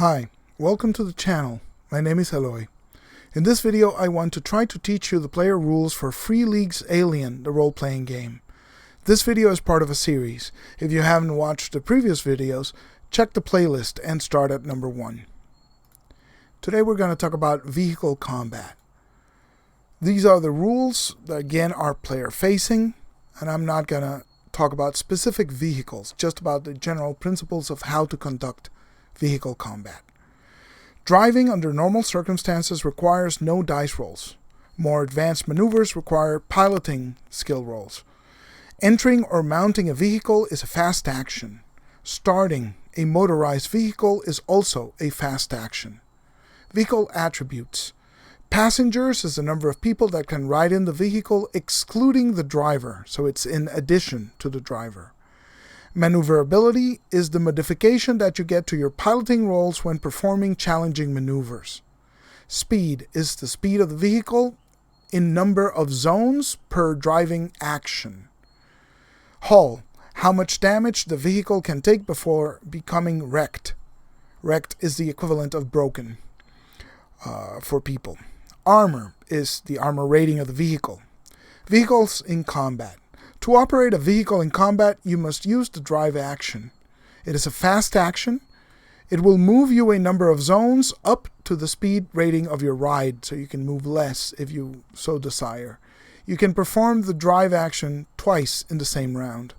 Hi, welcome to the channel. My name is Eloy. In this video I want to try to teach you the player rules for Free League's Alien, the role-playing game. This video is part of a series. If you haven't watched the previous videos, check the playlist and start at number 1. Today we're going to talk about vehicle combat. These are the rules that again are player facing, and I'm not going to talk about specific vehicles, just about the general principles of how to conduct vehicle combat. Driving under normal circumstances requires no dice rolls. More advanced maneuvers require piloting skill rolls. Entering or mounting a vehicle is a fast action. Starting a motorized vehicle is also a fast action. Vehicle attributes. Passengers is the number of people that can ride in the vehicle excluding the driver, so it's in addition to the driver. Maneuverability is the modification that you get to your piloting rolls when performing challenging maneuvers. Speed is the speed of the vehicle in number of zones per driving action. Hull, how much damage the vehicle can take before becoming wrecked. Wrecked is the equivalent of broken for people. Armor is the armor rating of the vehicle. Vehicles in combat. To operate a vehicle in combat, you must use the drive action. It is a fast action. It will move you a number of zones up to the speed rating of your ride, so you can move less if you so desire. You can perform the drive action twice in the same round.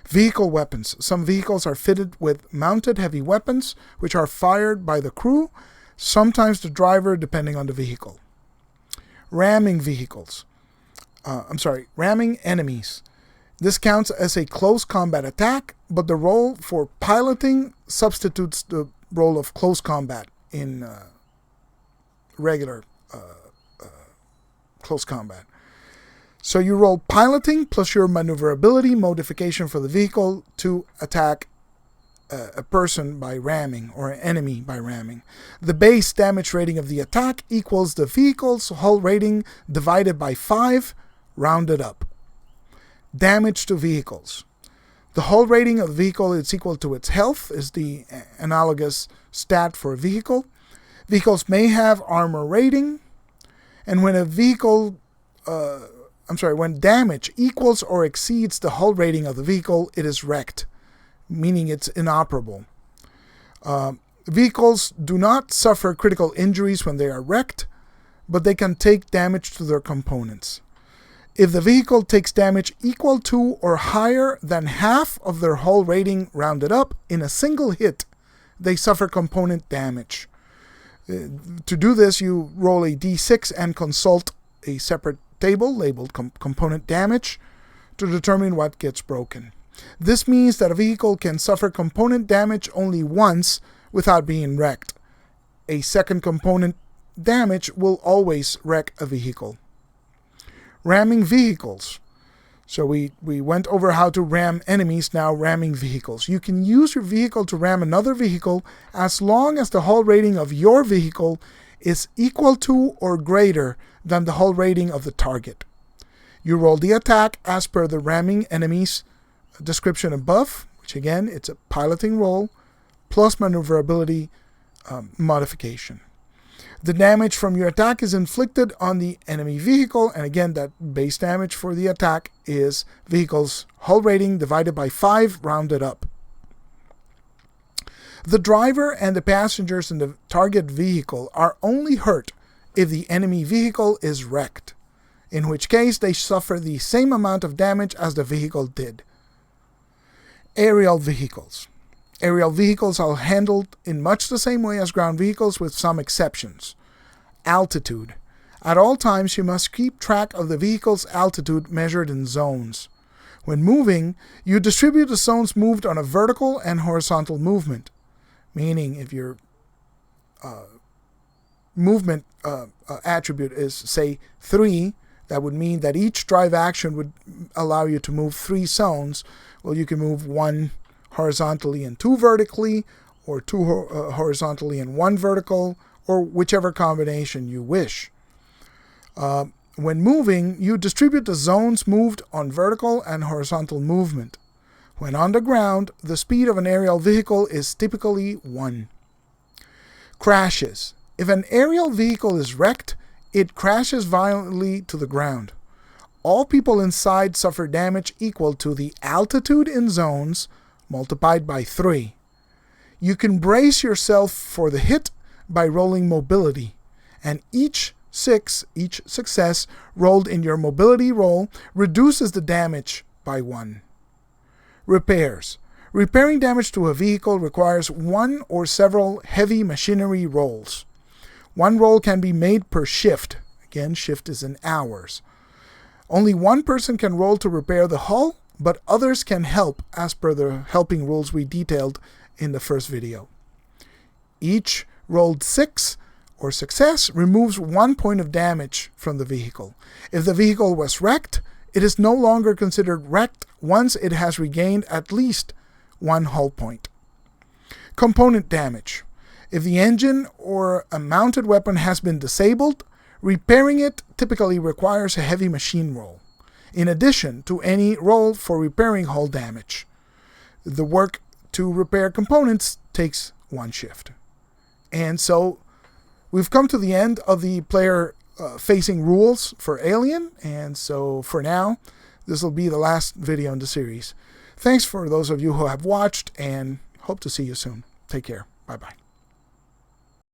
Vehicle weapons. Some vehicles are fitted with mounted heavy weapons, which are fired by the crew, sometimes the driver, depending on the vehicle. Ramming vehicles. Ramming enemies. This counts as a close combat attack, but the role for piloting substitutes the role of close combat in regular close combat. So you roll piloting plus your maneuverability modification for the vehicle to attack a person by ramming or an enemy by ramming. The base damage rating of the attack equals the vehicle's hull rating divided by 5, rounded up. Damage to vehicles. The hull rating of the vehicle is equal to its health, is the analogous stat for a vehicle. Vehicles may have armor rating, and when a vehicle, when damage equals or exceeds the hull rating of the vehicle, it is wrecked, meaning it's inoperable. Vehicles do not suffer critical injuries when they are wrecked, but they can take damage to their components. If the vehicle takes damage equal to or higher than half of their hull rating rounded up in a single hit, they suffer component damage. To do this, you roll a d6 and consult a separate table labeled component damage to determine what gets broken. This means that a vehicle can suffer component damage only once without being wrecked. A second component damage will always wreck a vehicle. Ramming vehicles. So we went over how to ram enemies, now ramming vehicles. You can use your vehicle to ram another vehicle as long as the hull rating of your vehicle is equal to or greater than the hull rating of the target. You roll the attack as per the ramming enemy's description above, which again, it's a piloting roll, plus maneuverability modification. The damage from your attack is inflicted on the enemy vehicle, and again, that base damage for the attack is vehicle's hull rating divided by 5, rounded up. The driver and the passengers in the target vehicle are only hurt if the enemy vehicle is wrecked, in which case they suffer the same amount of damage as the vehicle did. Aerial vehicles. Aerial vehicles are handled in much the same way as ground vehicles with some exceptions. Altitude. At all times you must keep track of the vehicle's altitude measured in zones. When moving, you distribute the zones moved on a vertical and horizontal movement. Meaning if your movement attribute is, say, 3, that would mean that each drive action would allow you to move 3 zones. Well, you can move 1 horizontally and 2 vertically, or 2 horizontally and 1 vertical, or whichever combination you wish. When moving, you distribute the zones moved on vertical and horizontal movement. When on the ground, the speed of an aerial vehicle is typically 1. Crashes. If an aerial vehicle is wrecked, it crashes violently to the ground. All people inside suffer damage equal to the altitude in zones multiplied by 3. You can brace yourself for the hit by rolling mobility, and each success rolled in your mobility roll reduces the damage by 1. Repairs. Repairing damage to a vehicle requires one or several heavy machinery rolls. One roll can be made per shift. Again, shift is in hours. Only one person can roll to repair the hull, but others can help as per the helping rules we detailed in the first video. Each rolled 6 or success removes 1 point of damage from the vehicle. If the vehicle was wrecked, it is no longer considered wrecked once it has regained at least 1 hull point. Component damage. If the engine or a mounted weapon has been disabled, repairing it typically requires a heavy machine roll, in addition to any roll for repairing hull damage. The work to repair components takes 1 shift. And so we've come to the end of the player facing rules for Alien, and so for now, this will be the last video in the series. Thanks for those of you who have watched, and hope to see you soon. Take care. Bye-bye.